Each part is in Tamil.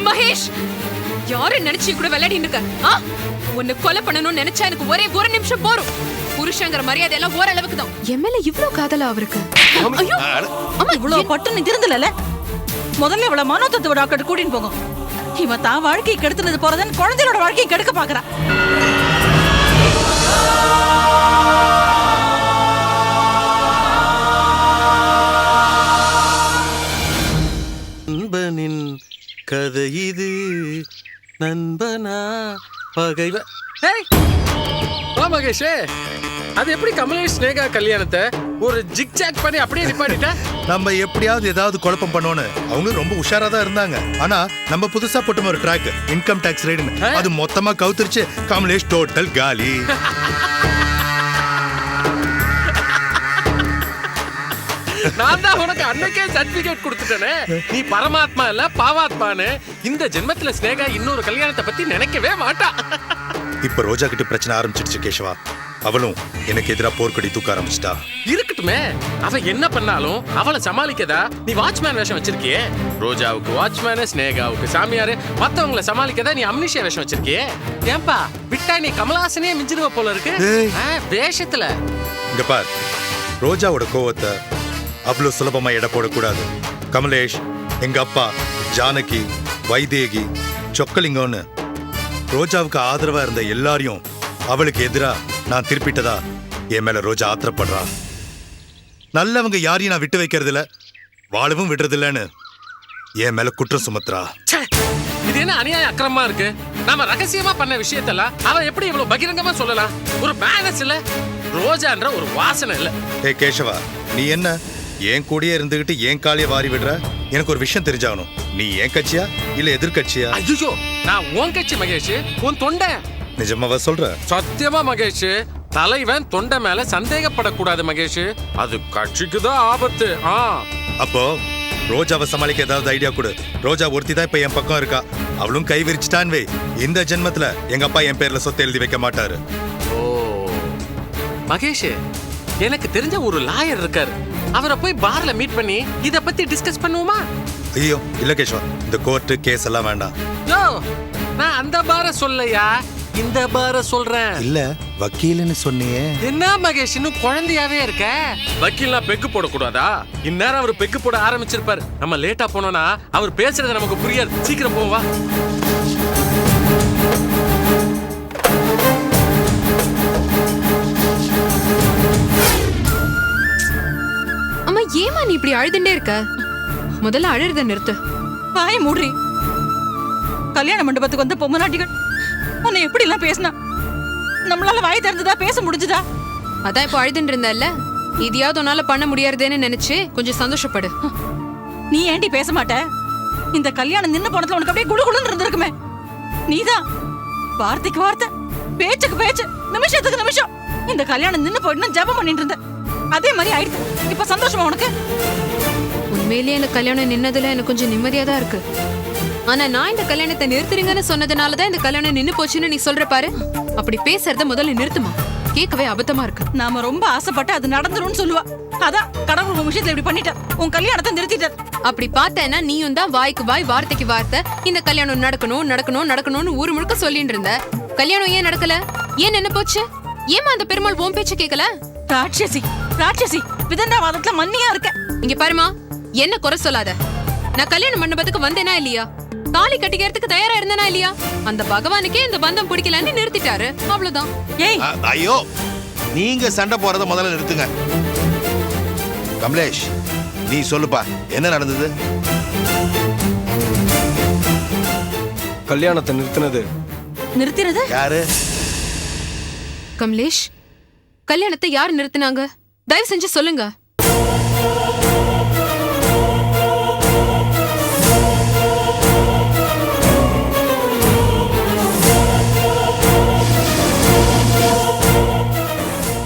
மகேஷ், யாரை நினைச்சு கூட விளையாடிட்டு இருக்க? உன்னை கொலை பண்ணணும்னு நினைச்சா எனக்கு ஒரே ஒரு நிமிஷம் போரும். புருஷங்கிற மரியாதை எல்லாம் ஓரளவுக்கு தான். என் மேல இவ்வளவு காதலா அவருக்கு? ஐயோ அம்மா, இவ்வளவு பட்டுன்னு திருந்தல. முதல்ல இவ்வளவு மனோதத்துவ டாக்டர் கூட்டின்னு போங்க. இவன் தான் வாழ்க்கையை கெடுத்துனது போறதுன்னு குழந்தையோட வாழ்க்கையை கெடுக்க பாக்குறான். நண்பனின் கதை இது, நண்பனா பகைவ. மகேஷே, அது எப்படி கமலேஷ் ஸ்னேகா கல்யாணத்தை ஒரு ஜிக் ஜாக் பண்ணி அப்படியே நிப்பாட்டிட்ட? நம்ம எப்படியாவது ஏதாவது குழப்பம் பண்ணோன்னு அவங்க ரொம்ப உஷாரா தான் இருந்தாங்க. ஆனா நம்ம புதுசா போட்ட ஒரு ட்ராக் இன்கம் டாக்ஸ் ரைடுன்னு அது மொத்தமா கவுத்துருச்சு. கமலேஷ் டோட்டல் காலி. நான் தான் உனக்கு அன்னைக்கே சர்டிபிகேட் கொடுத்துட்டேனே. நீ பரமாத்மா இல்ல பாவாத்மான்னு. இந்த ஜென்மத்துல ஸ்னேகா இன்னொரு கல்யாணத்தை பத்தி நினைக்கவே மாட்டா. இப்ப ரோஜா கிட்ட பிரச்சனை ஆரம்பிச்சிடுச்சு கேஷவா. அவளும் எனக்கு எதிராக போர்க்கடி தூக்க ஆரம்பிச்சிட்டா. இருக்கட்டுமே, அவ என்ன பண்ணாலும் அவளை சமாளிக்கதா நீ வாட்ச்மேன் வேஷம் வச்சிருக்கியே. ரோஜாவுக்கு வாட்ச்மேன், ஸ்னேகாவுக்கு சாமியாரு, மத்தவங்களை சமாளிக்கதா நீ அம்னிஷியா வேஷம் வச்சிருக்கியே. ஏன்பா விட்டா நீ கமலாசனே மிஞ்சிருவ போல இருக்கு வேஷத்துல. இங்க பார், ரோஜாவோட கோவத்தை அவ்வளவு சுலபமா எடை போடக்கூடாது. கமலேஷ், எங்க அப்பா, ஜானகி, வைதேகி, சொக்கலிங்கம்னு ரோஜாவுக்கு ஆதரவா இருந்த எல்லாரையும் அவளுக்கு எதிரா நான் திருப்பிட்டதா என் மேல ரோஜா ஆத்திரப்படுறா. நல்லவங்க யாரையும் நான் விட்டு வைக்கிறது இல்ல, வாழவும் விடுறது இல்லன்னு என் மேல குற்றம் சுமத்துறா. இது என்ன அநியாய அக்கிரமா இருக்கு? நாம ரகசியமா பண்ண விஷயத்தெல்லாம் அவ எப்படி இவ்வளவு பகிரங்கமா சொல்லலாம்? ஒரு மேனஸ் இல்ல, ரோஜான்ற ஒரு வாசனை இல்ல. ஏ கேஷவா, நீ என்ன என் கூடயே இருந்துகிட்டு என் காலிய வாரி விடுற? எனக்கு ஒரு விஷயம் தெரிஞ்சாகணும். நீ என் கட்சியா இல்ல எதிர்கட்சியா? ஐயோ, நான் உன் கட்சி மகேஷ், உன் தொண்டை. நிஜமாவா சொல்ற? சத்தியமா மகேஷ். தலைவன் தொண்டை மேல சந்தேகப்படக்கூடாது மகேஷ், அது கட்சிக்கு தான் ஆபத்து. அப்போ ரோஜாவை சமாளிக்க ஏதாவது ஐடியா கொடு. ரோஜா ஒருத்தி தான் இப்ப என் பக்கம் இருக்கா. அவளும் கை விரிச்சிட்டான் வை, இந்த ஜென்மத்துல எங்க அப்பா என் பேர்ல சொத்தை எழுதி வைக்க மாட்டாரு. ஓ மகேஷ், எனக்கு தெரிஞ்ச ஒரு லாயர் இருக்காரு. அவரை போய் பார்ல மீட் பண்ணி இத பத்தி டிஸ்கஸ் பண்ணுவோமா? ஐயோ இல்ல கேஷவா, இந்த கோர்ட்டு கேஸ் எல்லாம் வேண்டாம். நான் அந்த பார சொல்லலையா, இந்த பார சொல்றேன். இல்ல வக்கீல்னு சொன்னியே. என்ன மகேஷ், இன்னும் குழந்தையாவே இருக்க? வக்கீல்னா பெக்கு போடக்கூடாதா? இந்நேரம் அவர் பெக்கு போட ஆரம்பிச்சிருப்பாரு. நம்ம லேட்டா போனோம்னா அவர் பேசுறது நமக்கு புரியாது. சீக்கிரம் போவா. அம்மா, ஏமா நீ இப்படி அழுதுண்டே இருக்க? முதல்ல அழுறத நிறுத்து. வாய மூடி. கல்யாண மண்டபத்துக்கு வந்த பொம்மநாட்டிகள் உன்னை எப்படி எல்லாம் பேசினா? நம்மளால வாய் திறந்துதா பேச முடிஞ்சுதா? அதான் இப்போ அழுதுன்னு இருந்தல்ல, இதையாவது உன்னால பண்ண முடியாதுன்னு நினைச்சு கொஞ்சம் சந்தோஷப்படு. நீ ஏண்டி பேச மாட்ட? இந்த கல்யாணம் நின்னு போனதுல உனக்கு அப்படியே குடுகுடுன்னு இருந்திருக்குமே. நீதான் வார்த்தைக்கு வார்த்தை, பேச்சுக்கு பேச்சு, நிமிஷத்துக்கு நிமிஷம் இந்த கல்யாணம் நின்னு போயிட்டு ஜபம் பண்ணிட்டு இருந்த. அதே மாதிரி ஆயிடுச்சு. இப்ப சந்தோஷமா உனக்கு? உண்மையிலேயே இந்த கல்யாணம் நின்னதுல எனக்கு கொஞ்சம் நிம்மதியா தான் இருக்கு. ஆனா நான் இந்த கல்யாணத்தை நிறுத்துறீங்கன்னு சொன்னதுனாலதான் இந்த கல்யாணம் நின்னு போச்சுன்னு நீ சொல்ற பாரு. அப்படி பேசுறத முதல்ல நிறுத்துமா, கேட்கவே அபத்தமா இருக்கு. நாம ரொம்ப ஆசைப்பட்டு அது நடந்துரும்னு சொல்லுவா. அதான் கடவுள் உன் விஷயத்துல இப்படி பண்ணிட்டார், உன் கல்யாணத்தை நிறுத்திட்டார். அப்படி பார்த்தேன்னா நீயும் தான் வாய்க்கு வாய் வார்த்தைக்கு வார்த்தை இந்த கல்யாணம் நடக்கணும் நடக்கணும் நடக்கணும்னு ஊரு முழுக்க சொல்லிட்டு இருந்த. கல்யாணம் ஏன் நடக்கல? ஏன் என்ன போச்சு? ஏமா அந்த பெருமாள் உன் பேச்சு கேட்கல? ராட்சசி ராட்சசி, விதண்டாவாதத்துல மண்ணியா இருக்க. இங்க பாருமா, என்ன குறை சொல்லாத. நான் கல்யாண மண்டபத்துக்கு வந்தேனா இல்லையா? தாலி கட்டிக்கிறதுக்கு தயாரா இருந்தனா இல்லையா? அந்த பகவானுக்கே இந்த பந்தம் பிடிக்கலன்னு நிறுத்திட்டாரு, அவ்வளவுதான். ஏய் ஐயோ, நீங்க சண்டை போறத முதல்ல நிறுத்துங்க. கமலேஷ், நீ சொல்லுப்பா, என்ன நடந்தது? கல்யாணத்தை நிறுத்தினது யாரு? கமலேஷ், கல்யாணத்தை யார் நிறுத்தினாங்க? தயவு செஞ்சு சொல்லுங்க.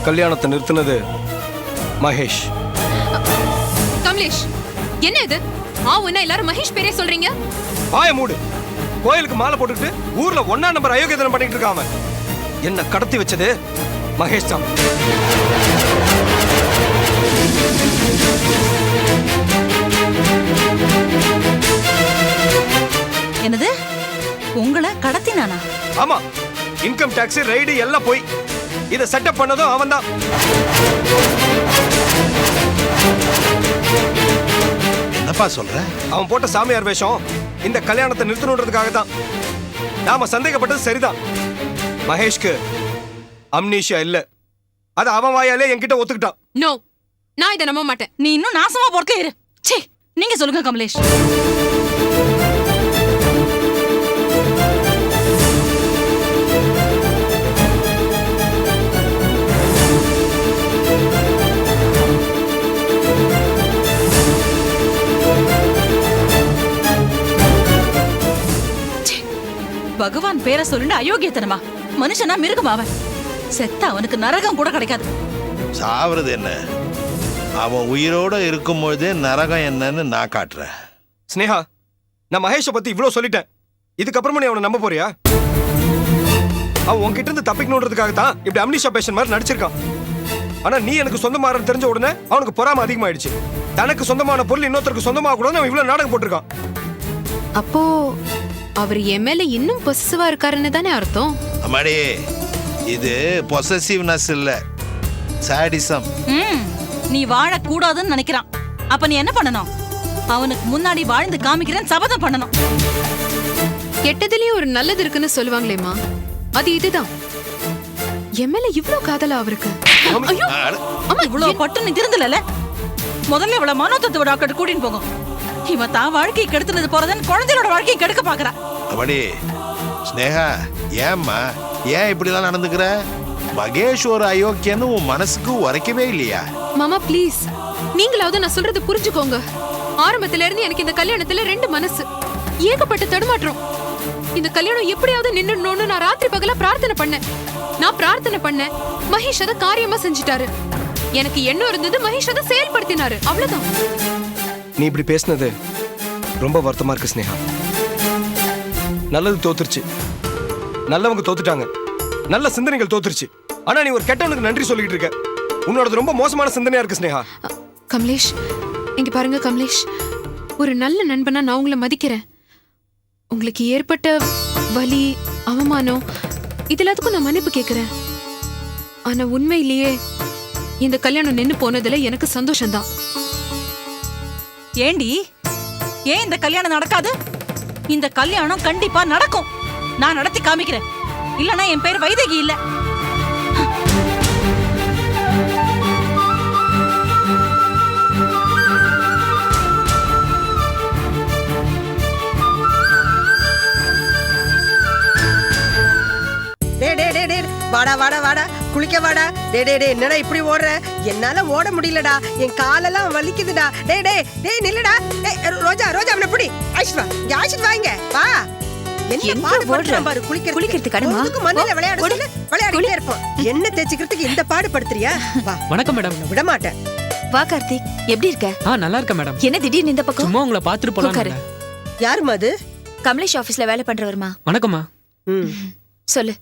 கல்யாணத்தை நிறுத்தினது மகேஷ். கமலேஷ், என்ன இது? என்ன எல்லாரும் மகேஷ் பேரே சொல்றீங்க? வாய மூடு. கோயிலுக்கு மாலை போட்டுட்டு ஊர்ல 1ஆம் நம்பர் அயோக்கியத்தனம் பண்ணிட்டு இருக்காம என்ன கடத்தி வச்சது மகேஷ் தான். கடத்தினானா? ஆமா, இன்கம் டாக்ஸ் ரைடு எல்லாம் போய் இதை செட்டப் பண்ணதும் அவன் தான். என்னப்பா சொல்ற? அவன் போட்ட சாமியார் வேஷம் இந்த கல்யாணத்தை நிறுத்தணுன்றதுக்காக தான். நாம சந்தேகப்பட்டது சரிதான். மகேஷ்க்கு அம்னீஷியா இல்ல, அது அவன் வாயாலே என்கிட்ட ஒத்துக்கிட்டான். நோ, நான் இதை நம்ப மாட்டேன். நீ இன்னும் நாசமா பொறுக்கல இரு. ச்சே, நீங்க சொல்லுங்க கமலேஷ். பகவான் பேரை சொல்லுன்னு அயோக்கியத்தனமா? மனுஷனா மிருகமா அவன்? செத்த அவனுக்கு நரகம் கூட கிடைக்காது. சாவறது என்ன? அவன் உயிரோட இருக்கும்பொழுதே நரகம் என்னன்னு நான் காட்டுறேன். ஸ்னேகா, நான் மகேஷை பத்தி இவ்வளவு சொல்லிட்டேன். இதுக்கப்புறமா நீ அவனை நம்ப போறியா? அவன் உன்கிட்ட இருந்து தப்பிக்கணுன்றதுக்காக தான் இப்படி அம்னிஷா பேஷன் மாதிரி நடிச்சிருக்கான். ஆனா நீ எனக்கு சொந்தமானு தெரிஞ்ச உடனே அவனுக்கு பொறாம அதிகமாயிடுச்சு. தனக்கு சொந்தமான பொருள் இன்னொருத்தருக்கு சொந்தமாக கூட அவன் இவ்வளவு நாடகம் போட்டிருக்கான். அப்போ அவர் என் மேல இன்னும் பொசிசிவா இருக்காருன்னு தானே அர்த்தம்? அம்மாடி, இது பொசசிவ்னஸ் இல்ல, சாடிசம். நீ வாழக்கூடாதுன்னு நினைக்கிறான். அப்ப நீ என்ன பண்ணணும்? அவனுக்கு முன்னாடி வாழ்ந்து காமிக்கிறேன் சபதம் பண்ணணும். கெட்டதுலயும் ஒரு நல்லது இருக்குன்னு சொல்லுவாங்களேம்மா, அது இதுதான். என் மேல இவ்ளோ காதலா அவருக்கு? ஐயோ, அம்மா, இவ்வளவு பட்டு நீ திருந்தல. முதல்ல இவ்வளவு மனோதத்துவ டாக்டர் கூட்டின்னு போங்க. இவன் தான் வாழ்க்கையை கெடுத்துனது போறதுன்னு குழந்தையோட வாழ்க்கையை கெடுக்க பாக்குறா. அம்மாடி, ஸ்னேகா, ஏம்மா ஏன் இப்படிலாம் நடந்துக்கிற? மகேஷ் ஒரு அயோக்கியன்னு உன் மனசுக்கு உரைக்கவே இல்லையா? மாமா ப்ளீஸ், நீங்களாவது நான் சொல்றது புரிஞ்சுக்கோங்க. ஆரம்பத்துல இருந்து எனக்கு இந்த கல்யாணத்துல ரெண்டு மனசு, ஏகப்பட்ட தடுமாற்றம். இந்த கல்யாணம் எப்படியாவது நின்னுடணும்னு நான் ராத்திரி பகலா பிரார்த்தனை பண்ணேன். நான் பிரார்த்தனை பண்ணேன், மகேஷ் அதை காரியமா செஞ்சுட்டாரு. எனக்கு எண்ணம் இருந்தது, மகேஷ் அதை செயல்படுத்தினாரு. அவ்வளவுதான். நீ இப்படி பேசுனது ரொம்ப வருத்தமா இருக்கு ஸ்னேகா. நல்லது தோத்துருச்சு, நல்லவங்க தோத்துட்டாங்க, நல்ல சிந்தனைகள் தோத்துருச்சு. ஆனா நீ ஒரு கெட்டவனுக்கு நன்றி சொல்லிட்டு இருக்க. உன்னோடது ரொம்ப மோசமான சிந்தனையா இருக்கு ஸ்னேகா. கமலேஷ், இங்க பாருங்க கமலேஷ், ஒரு நல்ல நண்பனா நான் உங்களை மதிக்கிறேன். உங்களுக்கு ஏற்பட்ட வலி, அவமானம், இதெல்லாத்துக்கும் நான் மன்னிப்பு கேட்கிறேன். ஆனா உண்மையிலேயே இந்த கல்யாணம் நின்னு போனதுல எனக்கு சந்தோஷம்தான். ஏண்டி, ஏன் இந்த கல்யாணம் நடக்காது? இந்த கல்யாணம் கண்டிப்பா நடக்கும். நான் நடத்தி காமிக்கிறேன். இல்லனா என் பேர் வைதேகி இல்ல. வாடா வாடா வாடா, குளிக்க வாடா. டே டே டே, என்னடா இப்படி ஓடுற? என்னால ஓட முடியலடா, என் காலெல்லாம் வலிக்குதுடா. டே டே டே, நில்லுடா. டேய் ரோஜா, ரோஜா அவனை புடி. ஆயிஷ் வா, இங்க ஆயிஷ் வாங்க வா. என்ன பாடு படுத்துறான் பாரு, குளிக்கிறதுக்கு கடமா. மண்ணில விளையாட சொல்லு, விளையாடிட்டே இருப்போம். என்ன தேய்ச்சிக்கிறதுக்கு இந்த பாடு படுத்துறியா? வா. வணக்கம் மேடம். விட மாட்டேன். வா கார்த்திக், எப்படி இருக்க? நல்லா இருக்க மேடம். என்ன திடீர்னு இந்த பக்கம்? சும்மா உங்களை பாத்துட்டு போலாம். யாருமா அது? கமலேஷ் ஆபீஸ்ல வேலை பண்றவருமா. வணக்கம்மா. சொல்லு.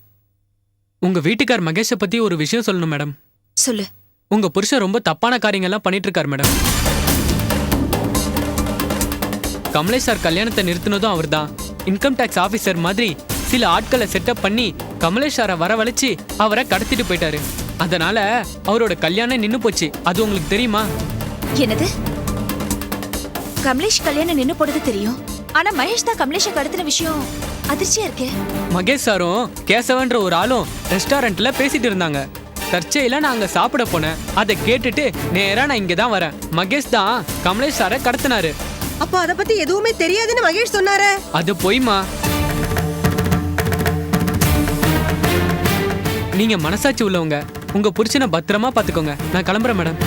உங்க வீட்டுக்கார் மகேஷை பத்தி ஒரு விஷயம் சொல்லணும் மேடம். சொல்லு. உங்க புருஷன் ரொம்ப தப்பான காரியங்கள்லாம் பண்ணிட்டு இருக்காரு மேடம். கமலேஷ் சார் கல்யாணத்தை நிறுத்தினதும் அவர்தான். இன்கம் டாக்ஸ் ஆபீசர் மாதிரி சில ஆட்களை செட்டப் பண்ணி கமலேஷ் சாரை வரவழைச்சு அவரை கடத்திட்டு போயிட்டாரு. அதனால அவரோட கல்யாணம் நின்னு போச்சு. அது உங்களுக்கு தெரியுமா? என்னது? கமலேஷ் கல்யாணம் நின்னு போடுறது தெரியும். ஆனா மகேஷ் தான் கமலேஷை கடத்தின விஷயம் அதிர்ச்சியா இருக்கே. மகேஷ் சாரும் கேசவன்ற ஒரு ஆளும் ரெஸ்டாரண்ட்ல பேசிட்டு இருந்தாங்க. தற்செயலா நான் அங்க சாப்பிட போனேன். அதை கேட்டுட்டு நேரா நான் இங்க தான் வரேன். மகேஷ் தான் கமலேஷ் சாரை கடத்தினாரு. அப்போ அத பத்தி எதுவுமே தெரியாதுன்னு மகேஷ் சொன்னாரே. அது பொய்மா. நீங்க மனசாட்சி உள்ளவங்க, உங்க புருஷனை பத்திரமா பாத்துக்கோங்க. நான் கிளம்புறேன் மேடம்.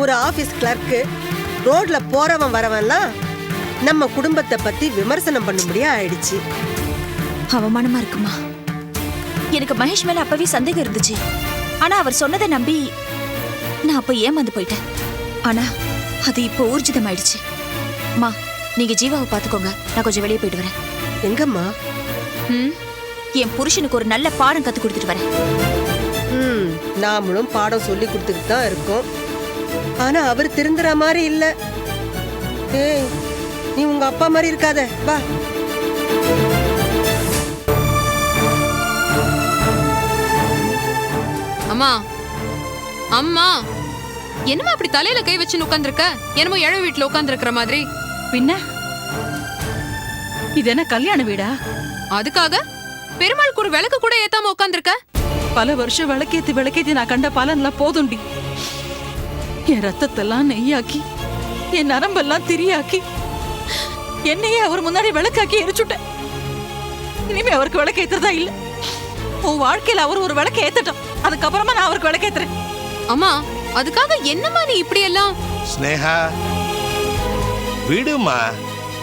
ஒரு ஆபீஸ் கிளர்க்கு ரோட்ல போறவன் வரவன்லாம் நம்ம குடும்பத்தை பத்தி விமர்சனம் பண்ணும்படியா ஆயிடுச்சு. அவமானமா இருக்குமா? எனக்கு மகேஷ் மேல அப்பவே சந்தேகம் இருந்துச்சு. ஆனா அவர் சொன்னதை நம்பி நான் அப்ப ஏமாந்து போயிட்டேன். ஆனா அது இப்போ ஊர்ஜிதம் ஆயிடுச்சு. மா, நீங்க ஜீவாவை பாத்துக்கோங்க. நான் கொஞ்சம் வெளியே போயிட்டு வரேன். எங்கம்மா? என் புருஷனுக்கு ஒரு நல்ல பாடம் கத்து கொடுத்துட்டு வரேன். நாமளும் பாடம் சொல்லி கொடுத்துட்டு தான் இருக்கோம். ஆனா அவர் திருந்துற மாதிரி இல்ல. ஏய், நீ உங்க அப்பா மாதிரி இருக்காத, வா. அம்மா அம்மா என்னம்மா அப்படி தலையில கை வச்சு உட்கார்ந்திருக்க? என்னமோ இழ வீட்டுல உட்கார்ந்திருக்கிற மாதிரி. பின்ன இது என்ன கல்யாண வீடா? அதுக்காக பெருமாளுக்கு ஒரு விளக்கு கூட ஏத்தாம உட்கார்ந்திருக்க? பல வருஷம் விளக்கேத்தி நான் கண்ட பலன்லாம் போதுண்டி. என் ரத்தத்தெல்லாம் நெய்யாக்கி, என் நரம்பெல்லாம் திரியாக்கி, என்னையே அவர் முன்னாடி விளக்காக்கி எரிச்சுட்டேன். இனிமே அவருக்கு விளக்கு ஏத்துறதா இல்ல. உன் வாழ்க்கையில அவர் ஒரு விளக்கு ஏத்தட்டும், அதுக்கப்புறமா நான் அவருக்கு விளக்கு ஏத்துறேன். அம்மா அதுக்காக என்னம்மா நீ இப்படி எல்லாம்? ஸ்னேகா விடுமா,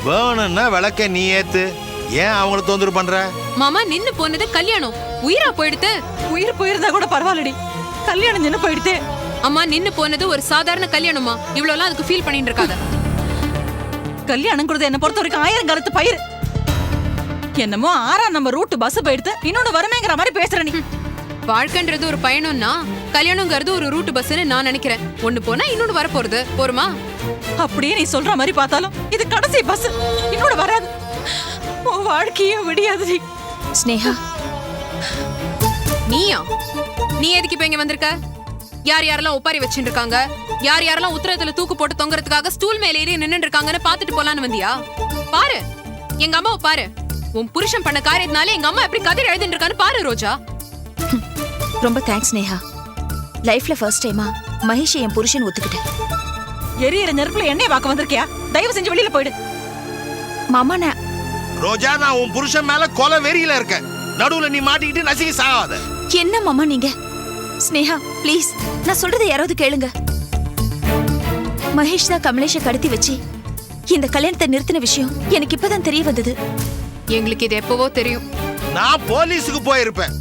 வேணும்னா விளக்க நீ ஏத்து. ஏன் அவங்கள தொந்தரவு பண்ற? மாமா நின்னு போனது கல்யாணம், உயிரா போயிடுத்து. உயிர் போயிருந்தா கூட பரவாயில்லடி, கல்யாணம் நின்னு போயிடுதே. அம்மா நின்னு போனது ஒரு சாதாரண கல்யாணமா, இவ்வளவுலாம் அதுக்கு ஃபீல் பண்ணிட்டு இருக்காத. கல்யாணங்கிறது என்ன பொறுத்த வரைக்கும் 1000 காலத்து பயிர். என்னமோ 6ஆம் நம்ம ரூட் பஸ் போயிடுது, இன்னொன்னு வருமேங்கிற மாதிரி பேசுற நீ. வாழ்க்கைன்றது ஒரு பயணம்னா கல்யாணங்கிறது ஒரு ரூட் பஸ்ன்னு நான் நினைக்கிறேன். ஒண்ணு போனா இன்னொன்னு வர போறது, போருமா? அப்படியே நீ சொல்ற மாதிரி பார்த்தாலும் இது கடைசி பஸ், இன்னொன்னு வராது. உன் வாழ்க்கையே விடியாது. ஸ்னேகா, நீயா? நீ எதுக்கு இப்ப இங்க வந்திருக்க? யார் யாரெல்லாம் ஒப்பாரி வச்சுட்டு இருக்காங்க, யார் யாரெல்லாம் உத்தரத்துல தூக்கு போட்டு தொங்குறதுக்காக ஸ்டூல் மேல ஏறி நின்னு இருக்காங்கன்னு பாத்துட்டு போலான்னு வந்தியா? பாரு எங்க அம்மாவை பாரு. உன் புருஷன் பண்ண காரியத்தினால எங்க அம்மா எப்படி கதிர் எழுதிட்டு இருக்கான்னு பாரு ரோஜா. ரொம்ப தேங்க்ஸ் ஸ்னேகா. லைஃப்ல ஃபர்ஸ்ட் டைமா மகேஷ் என் புருஷன் ஒத்துக்கிட்டேன். எரியற நெருப்புல எண்ணெய் வாக்க வந்திருக்கியா? தயவு செஞ்சு வெளியில போயிடு. மாமா நான் ரோஜா, நான் உன் புருஷன் மேல கொலை வெறியில இருக்கேன். நடுவுல நீ மாட்டிக்கிட்டு நசுங்கி சாவாத. என்ன மாமா நீங்க? ஸ்னேகா ப்ளீஸ், நான் சொல்றதை யாராவது கேளுங்க. மகேஷ் தான் கமலேஷை கடத்தி வச்சு இந்த கல்யாணத்தை நிறுத்தின விஷயம் எனக்கு இப்பதான் தெரிய வந்தது. எங்களுக்கு இது எப்பவோ தெரியும். நான் போலீஸுக்கு போயிருப்பேன்.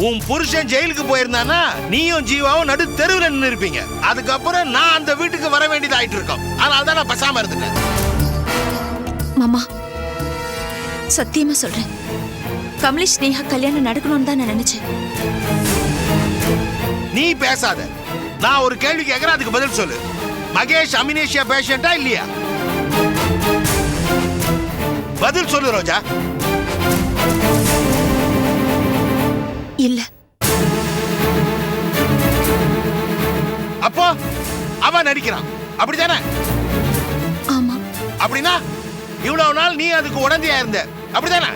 உன் புருஷன் ஜெயிலுக்கு போயிருந்தானா நீயும் ஜீவாவும் நடு தெருவில் நின்று இருப்பீங்க. அதுக்கப்புறம் நான் அந்த வீட்டுக்கு வர வேண்டியது ஆயிட்டு இருக்கோம். அதனால தான் நான் பேசாம இருந்துட்டேன். மாமா சத்தியமா சொல்றேன், கமலேஷ் ஸ்னேகா கல்யாணம் நடக்கணும்னு தான் நான் நினைச்சேன். நீ பேசாத. நான் ஒரு கேள்வி கேட்கறேன், அதுக்கு பதில் சொல்லு. மகேஷ் அமினேஷியா பேஷண்டா இல்லையா? பதில் சொல்லு ரோஜா. இல்ல. அப்போ அவன் நடிக்கிறான், அப்படிதானே? ஆமா. அப்படின்னா இவ்வளவு நாள் நீ அதுக்கு உடந்தையா இருந்த, அப்படிதானே?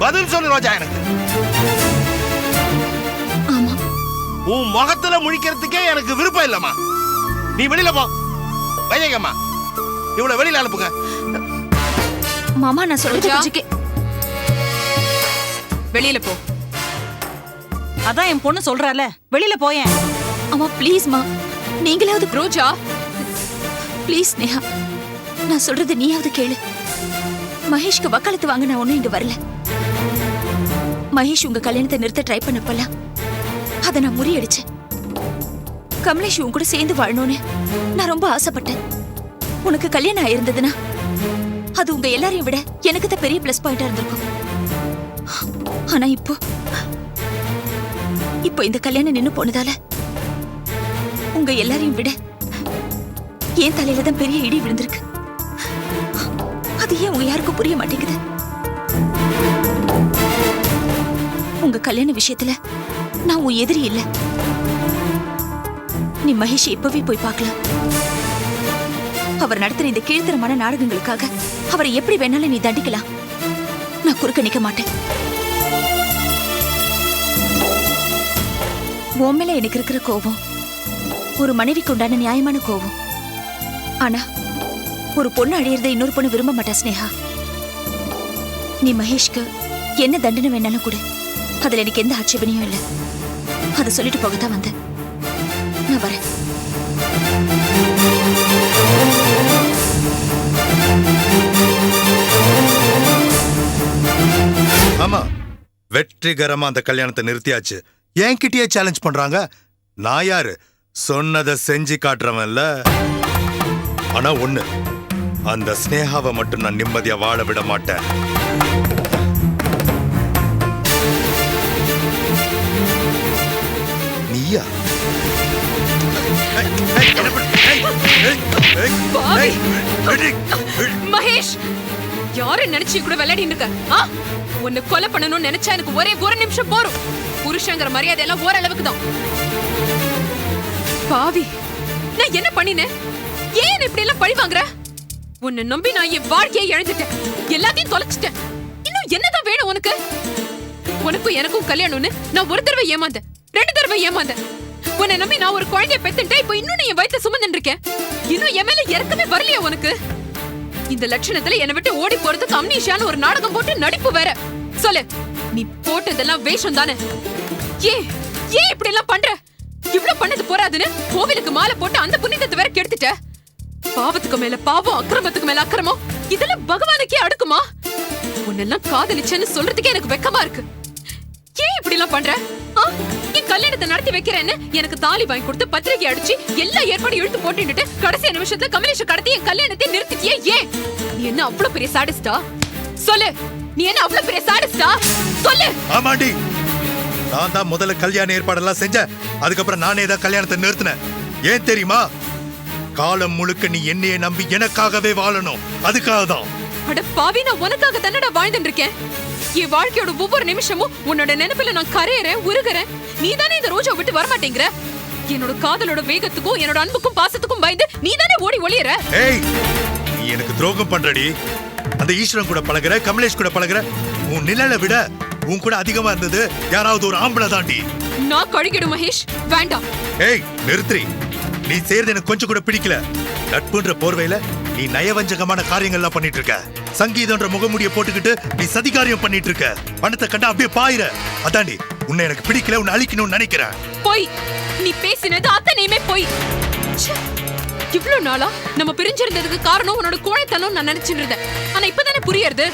பதில் சொல்லு ரோஜா எனக்கு. ஆமா. உன் முகத்துல முழிக்கிறதுக்கே எனக்கு விருப்பம் இல்லம்மா. நீ வெளியில போ. வையகம்மா, இவ்வளவு வெளியில அனுப்புங்க. மாமா நான் சொல்றது புரிஞ்சுக்க. வெளியில போ. அதான் என் பொண்ணு சொல்றால, வெளியில போயேன். அம்மா ப்ளீஸ் மா, நீங்களாவது. ரோஜா ப்ளீஸ் ஸ்னேகா, நான் சொல்றது நீயாவது கேளு. மகேஷ்க்கு வக்காலத்து வாங்க நான் ஒண்ணும் இங்க வரல. மகேஷ் உங்க கல்யாணத்தை நிறுத்த ட்ரை பண்ணப்பெல்லாம் அதை நான் முறியடிச்சேன். கமலேஷ் உன் கூட சேர்ந்து வாழணும்னு நான் ரொம்ப ஆசைப்பட்டேன். உனக்கு கல்யாணம் ஆயிருந்ததுன்னா அது உங்க எல்லாரையும் விட எனக்கு தான் பெரிய பிளஸ் பாயிண்டா இருந்திருக்கும். ஆனா இப்போ இந்த கல்யாணம் நின்னு போனதால உங்க எல்லாரையும் விட என் தலையில தான் பெரிய இடி விழுந்திருக்கு. அது ஏன் உங்க யாருக்கும் புரிய மாட்டேங்குது? உங்க கல்யாண விஷயத்துல நான் உன் எதிரி இல்ல. நீ மகேஷ் இப்பவே போய் பார்க்கலாம். அவர் நடத்துற இந்த கீழ்த்தரமான நாடகங்களுக்காக அவரை எப்படி வேணாலும் நீ தண்டிக்கலாம். நான் குறுக்க நிக்க மாட்டேன். உன் மேல எனக்கு இருக்கிற கோபம் ஒரு மனைவிக்கு உண்டான நியாயமான கோபம். ஆனா ஒரு பொண்ணு அழியறதை இன்னொரு பொண்ணு விரும்ப மாட்டா ஸ்னேகா. நீ மகேஷ்க்கு என்ன தண்டனை வேணாலும் கொடு, அதுல எனக்கு எந்த ஆட்சேபனையும் இல்லை. அதை சொல்லிட்டு போகத்தான் வந்தேன். நான் வரேன். ஆமா, வெற்றிகரமா அந்த கல்யாணத்தை நிறுத்தியாச்சு. என்கிட்டயே சேலஞ்ச் பண்றாங்க. நான் யாரு? சொன்னதை செஞ்சு காட்டுறவன்ல. ஆனா ஒண்ணு, அந்த ஸ்னேகாவை மட்டும் நான் நிம்மதியா வாழ விட மாட்டேன். நீயா? பாவி. மகேஷ், யாரை நினைச்சு கூட விளையாடிட்டு இருக்க? ஆ? உன்னை கொலை பண்ணணும்னு நினைச்சா எனக்கு ஒரே ஒரு நிமிஷம் போரும். புருஷங்கிற மரியாதை எல்லாம் ஓரளவுக்கு தான். பாவி, நான் என்ன பண்ணினேன்? ஏன் இப்படி எல்லாம் பழி வாங்குற? உன்னை நம்பி நான் என் வாழ்க்கையை இழந்துட்டேன், எல்லாத்தையும் தொலைச்சிட்டேன். இன்னும் என்னதான் வேணும் உனக்கு? உனக்கும் எனக்கும் கல்யாணம்னு நான் ஒரு தடவை ஏமாந்தேன், 2 தடவை ஏமாந்தேன். உன்னை நம்பி நான் ஒரு குழந்தைய பெத்துட்டேன். இப்போ இன்னும் என் வயித்தை சுமந்துட்டு இருக்கேன். இன்னும் என் மேல இறக்கமே வரலையா உனக்கு? இந்த லட்சணத்துல என்னை விட்டு ஓடி போறதுக்கு அம்னீஷியான்னு ஒரு நாடகம் போட்டு நடிப்பு வேற. சொல்லு, நீ போட்டதெல்லாம் வேஷம் தானே? ஏன் இப்படி எல்லாம் பண்ற? இவ்வளவு பண்ணது போறாதுன்னு கோவிலுக்கு மாலை போட்டு அந்த புனிதத்தை வேற கெடுத்துட்ட. பாவத்துக்கு மேல பாவம், அக்கிரமத்துக்கு மேல அக்கிரமம், இதெல்லாம் பகவானுக்கே அடுக்குமா? உன்னெல்லாம் காதலிச்சேன்னு சொல்றதுக்கே எனக்கு வெக்கமா இருக்கு. ஏன் இப்படி எல்லாம் பண்ற? என் கல்யாணத்தை நடத்தி வைக்கிறேன்னு எனக்கு தாலி வாங்கி கொடுத்து பத்திரிகை அடிச்சு எல்லா ஏற்பாடும் இழுத்து போட்டுட்டு கடைசி நிமிஷத்துல கமலேஷ கடத்தி என் கல்யாணத்தை நிறுத்திட்டியே. ஏன்? நீ என்ன அவ்வளவு பெரிய சாடிஸ்டா? சொல்லு, நீ என்ன அவ்வளவு பெரிய சாடிஸ்டா? சொல்லு. ஆமாண்டி, நான் தான் முதல்ல கல்யாண ஏற்பாடெல்லாம் செஞ்சேன். அதுக்கப்புறம் நானே தான் கல்யாணத்தை நிறுத்தினேன். ஏன் தெரியுமா? காலம் முழுக்க நீ என்னையே நம்பி எனக்காகவே வாழணும், அதுக்காக தான். அட பாவி, நான் உனக்காக தானடா வாழ்ந்துட்டு இருக்கேன். என் வாழ்க்கையோட ஒவ்வொரு நிமிஷமும் உன்னோட நினைப்புல நான் கரையறேன், உருகுறேன். நீ தானே இந்த ரோஜா விட்டு வரமாட்டேங்கிற. என்னோட காதலோட வேகத்துக்கும் என்னோட அன்புக்கும் பாசத்துக்கும் பயந்து நீ தானே ஓடி ஒளியற. ஏய், நீ எனக்கு துரோகம் பண்றடி. அந்த ஈஸ்வரன் கூட பழகுற, கமலேஷ் கூட பழகுற. உன் நிழலை விட உன் கூட அதிகமா இருந்தது யாராவது ஒரு ஆம்பளை தாண்டி. நான் கழுகிடும் மகேஷ், வேண்டாம். ஏய் நிறுத்தி, நீ செய்யறது எனக்கு கொஞ்சம் கூட பிடிக்கல. நட்புன்ற போர்வையில நீ நயவஞ்சகமான காரியங்கள்லாம் பண்ணிட்டு இருக்க. சங்கீதன்ற முகமுடிய போட்டுக்கிட்டு நீ சதிகாரியம் பண்ணிட்டு இருக்க. பணத்தை கண்டா அப்படியே பாயிர. அதாண்டி உன்னை எனக்கு பிடிக்கல, உன்னை அழிக்கணும்னு நினைக்கிறேன். போய் நீ பேசினது அத்தனையுமே போய். இவ்வளவு நாளா நம்ம பிரிஞ்சிருந்ததுக்கு காரணம் உன்னோட கோழைத்தனம் நான் நினைச்சிட்டு இருந்தேன். ஆனா இப்பதானே புரியுது,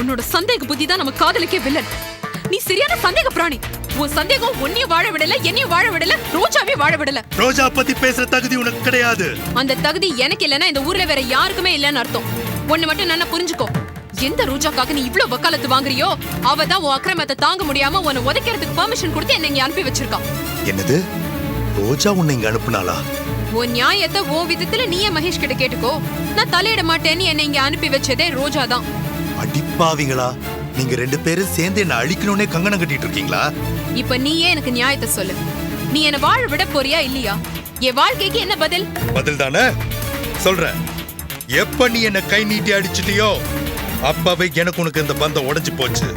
உன்னோட சந்தேக புத்தி தான் நம்ம காதலுக்கே வில்லன். நீ சரியான சந்தேக பிராணி. உன் சந்தேகம் உன்னையும் வாழ விடல, என்னையும் வாழ விடல, ரோஜாவே வாழ விடல. ரோஜா பத்தி பேசுற தகுதி உனக்கு கிடையாது. அந்த தகுதி எனக்கு இல்லைன்னா இந்த ஊர்ல வேற யாருக்குமே இல்லைன்னு அர்த்தம். ஒண்ணு மட்டும் நல்லா புரிஞ்சுக்கோ, எந்த ரோஜாக்காக நீ இவ்ளோ வக்காலத்து வாங்குறியோ அவதான் உன் அக்கிரமத்தை தாங்க முடியாம உன்னை உதைக்கிறதுக்கு பெர்மிஷன் கொடுத்து என்ன இங்க அனுப்பி வச்சிருக்கான். என்னது? ரோஜா உன்னை இங்க அனுப்புனாளா? உன் நியாயத்தை ஓ விதத்துல நீயே மகேஷ் கிட்ட கேட்டுக்கோ. நான் தலையிட மாட்டேன்னு என்னை இங்க அனுப்பி வச்சதே ரோஜா தான். அடிப்பாவீங்களா, நீங்க 2 பேரும் சேர்ந்து என்ன அழிக்கணும்னே கங்கணம் கட்டிட்டு இருக்கீங்களா? இப்ப நீயே எனக்கு நியாயத்தை சொல்லு. நீ என்ன வாழ விட போறியா இல்லையா? என் வாழ்க்கைக்கு என்ன பதில்? பதில் தானே சொல்றேன். எப்ப நீ என்ன கை நீட்டி அடிச்சிட்டியோ அப்பவே எனக்கு உனக்கு இந்த பந்தம் உடைஞ்சு போச்சு.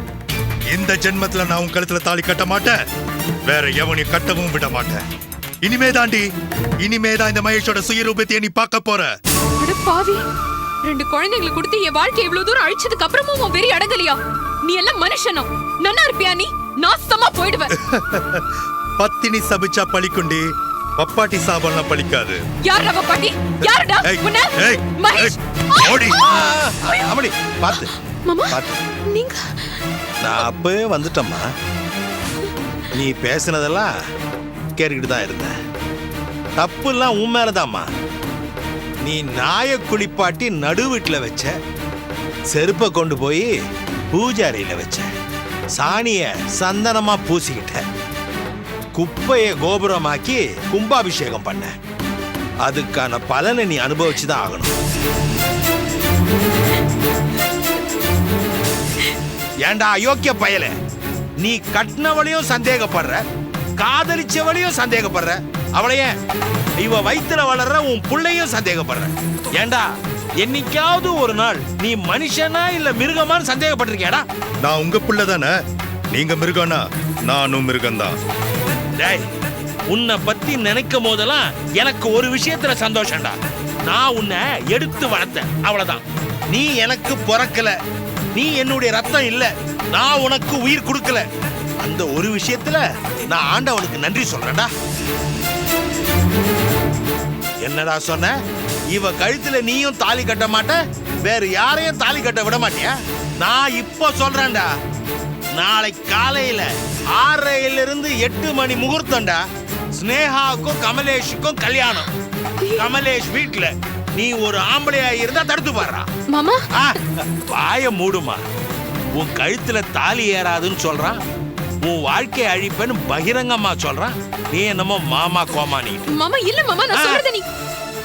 இந்த ஜென்மத்துல நான் உன் கழுத்துல தாலி கட்ட மாட்டேன், வேற எவனையும் கட்டவும் விட மாட்டேன். இனிமேதான் இந்த மகேஷோட சுயரூபத்தை நீ பார்க்க போற. அட பாவி, 2 குழந்தைகளை கொடுத்து என் வாழ்க்கை இவ்வளவு தூரம் அழிச்சதுக்கு அப்புறமும் உன் வெறி அடங்கலையா? நீ எல்லாம் மனுஷனா? நன்னா இருப்பியா? நீ நாசமா போயிடுவ. பத்தினி சபிச்சா பழிக்குண்டி, பப்பாட்டி சாபம்லாம் பழிக்காது. யாரா பப்பாட்டி? யாரடா? உன்ன மகேஷ் ஓடி. அமளி பாத்து மாமா, பாத்து. நீங்க நான் அப்பவே வந்துட்டம்மா. நீ பேசினதெல்லாம் கேட்டுக்கிட்டு தான் இருந்தேன். தப்பு எல்லாம் உன் மேலதாம்மா. நீ நாய குளிப்பாட்டி நடு வீட்டுல வச்ச, செருப்பை கொண்டு போய் பூஜாரியில வச்ச, சாணிய சந்தனமா பூசிக்கிட்ட, குப்பைய கோபுரமாக்கி கும்பாபிஷேகம் பண்ண. அதுக்கான பலனை நீ அனுபவிச்சுதான் ஆகணும். ஏண்டா அயோக்கிய பயலே, நீ கட்டினவளையும் சந்தேகப்படுற, காதலிச்சவளையும் சந்தேகப்படுற, அவளையே இவ வயித்துல வளர்ற உன் புள்ளையும் சந்தேகப்படுற. ஏண்டா என்னைக்காவது ஒரு நாள் நீ மனுஷனா இல்ல மிருகமான்னு சந்தேகப்பட்டிருக்கியாடா? நான் உங்க புள்ள தானே, நீங்க மிருகம்னா நானும் மிருகம்தான். டேய், உன்னை பத்தி நினைக்கும் போதெல்லாம் எனக்கு ஒரு விஷயத்துல சந்தோஷம்டா. நான் உன்னை எடுத்து வளர்த்தேன், அவ்வளவுதான். நீ எனக்கு பிறக்கல, நீ என்னுடைய ரத்தம் இல்ல, நான் உனக்கு உயிர் கொடுக்கல. அந்த ஒரு விஷயத்துல நான் ஆண்டவனுக்கு நன்றி சொல்றேன்டா. என்னடா சொன்ன? இவ கழுத்துல நீயும் தாலி கட்ட மாட்ட, வேற யாரையும் தாலி கட்ட விட மாட்டியா? நான் இப்ப சொல்றேன்டா, நாளை காலையில 6:30 to 8 மணி முகூர்த்தம்டா. ஸ்னேகாவுக்கும் கமலேஷுக்கும் கல்யாணம். கமலேஷ் வீட்டுல நீ ஒரு ஆம்பளையா இருந்தா தடுத்து பாடுறா. மாமா, வாய மூடுமா. உன் கழுத்துல தாலி ஏறாதுன்னு சொல்றான், உன் வாழ்க்கையை அழிப்பேன்னு பகிரங்கமா சொல்றான். நீ என்னமோ மாமா கோமானி. மாமா இல்ல மாமா, நான் சொல்றத நீ.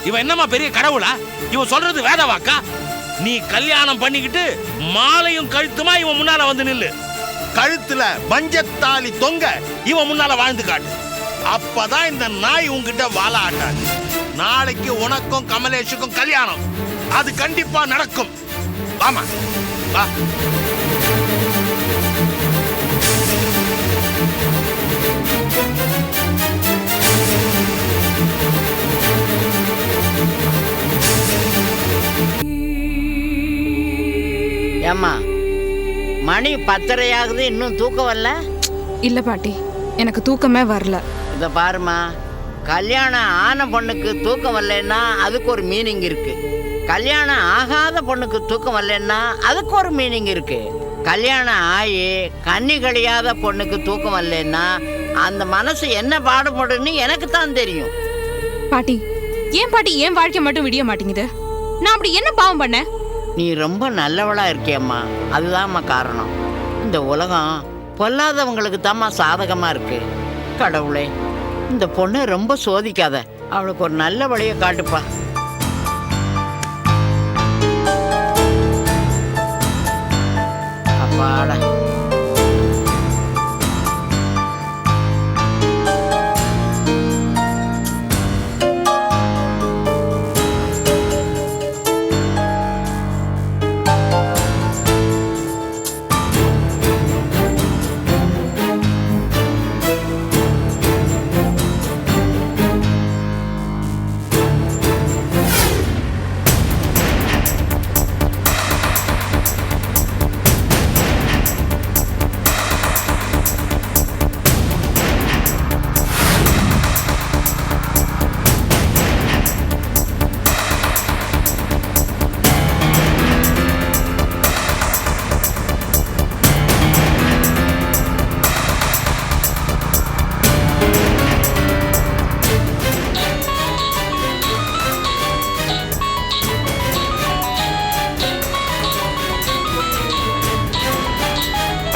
இவன் என்னமா பெரிய கடவுளா? இவன் சொல்றது வேத வாக்கா? நீ கல்யாணம் பண்ணிக்கிட்டு மாலையும் கழுத்துமா இவன் முன்னால வந்து நில்லு. கழுத்துல மஞ்சத்தாலி தொங்க இவன் முன்னால வாழ்ந்து காட்டு. அப்பதான் இந்த நாய் உன்கிட்ட வாழ ஆட்டாது. நாளைக்கு உனக்கும் கமலேஷுக்கும் கல்யாணம். அது கண்டிப்பா நடக்கும். ஆமா வா. ஏம்மா மணி 10:30 ஆகுது, இன்னும் தூக்கம் வரல? இல்ல பாட்டி, எனக்கு தூக்கமே வரல. இத பாருமா, கல்யாணம் ஆன பொண்ணுக்கு தூக்கம் வரலன்னா அதுக்கு ஒரு மீனிங் இருக்கு. கல்யாணம் ஆகாத பொண்ணுக்கு தூக்கம் வரலன்னா அதுக்கு ஒரு மீனிங் இருக்கு. கல்யாணம் ஆகி கண்ணி கழியாத பொண்ணுக்கு தூக்கம் வரலன்னா அந்த மனசு என்ன பாடுபடுன்னு எனக்கு தான் தெரியும். பாட்டி, ஏன் பாட்டி என் வாழ்க்கை மட்டும் விடிய மாட்டேங்குது? நான் அப்படி என்ன பாவம் பண்ணேன்? நீ ரொம்ப நல்லவளா இருக்கியம்மா, அதுதான்மா காரணம். இந்த உலகம் பொல்லாதவங்களுக்கு தாம்மா சாதகமா இருக்கு. கடவுளே, இந்த பொண்ணை ரொம்ப சோதிக்காத, அவளுக்கு ஒரு நல்ல வழியை காட்டுப்பா. அப்பாடா.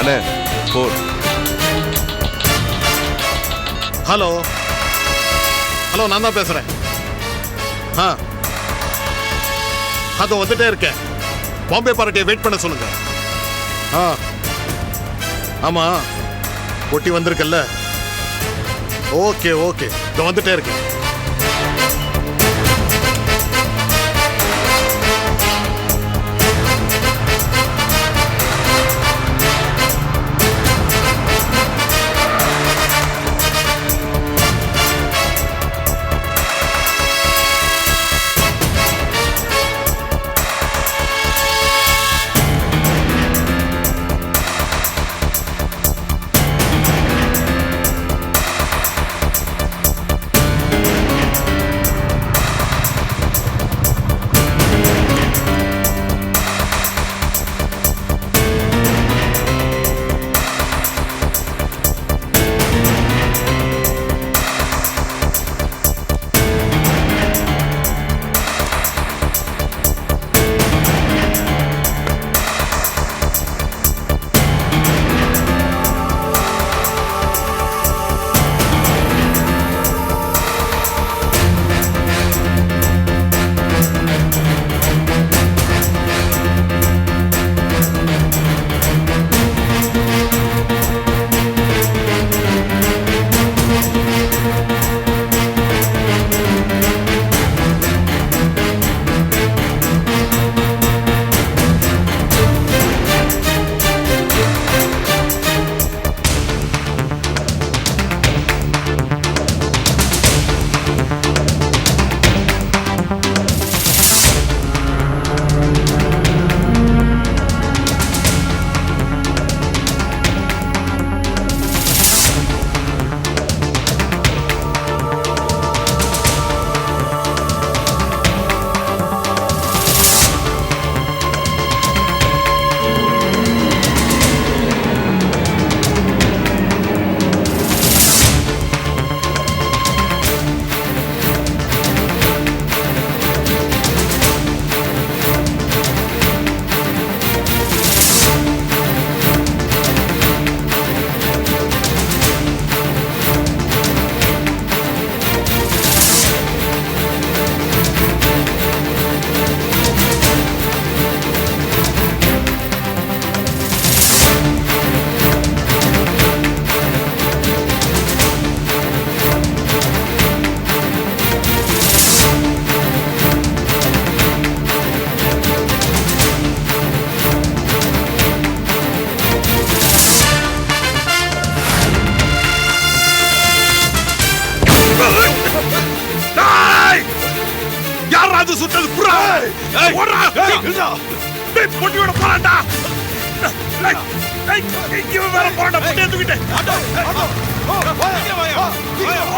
அண்ணே போன். ஹலோ ஹலோ, நான் தான் பேசுறேன். அதோ வந்துட்டே இருக்கேன். பாம்பே பார்ட்டியை வெயிட் பண்ண சொல்லுங்க. ஆமா, ஒட்டி வந்திருக்கல்ல. ஓகே ஓகே, இதோ வந்துட்டே இருக்கேன். யாரா அது சுட்டது புறா ஓடுறா டேய் பொட்டி விட போறான்டா இவன் வேற போறான்டா பொட்டி எடுத்துக்கிட்டு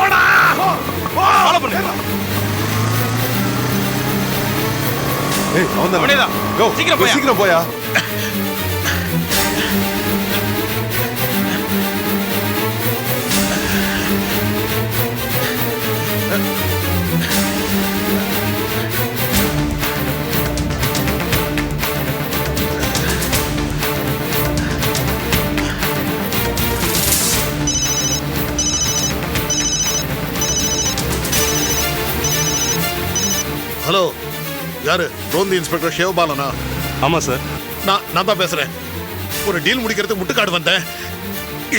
ஓடா ஃபாலோ பண்ணு ஏய் அவன்தான் கோ சீக்கிரம் போயா ஹலோ யாரு ரோந்தி இன்ஸ்பெக்டர் ஷேவ்பாலனா? ஆமா சார். நான் தான் பேசுறேன். ஒரு டீல் முடிக்கிறதுக்கு முட்டுக்காடு வந்தேன்.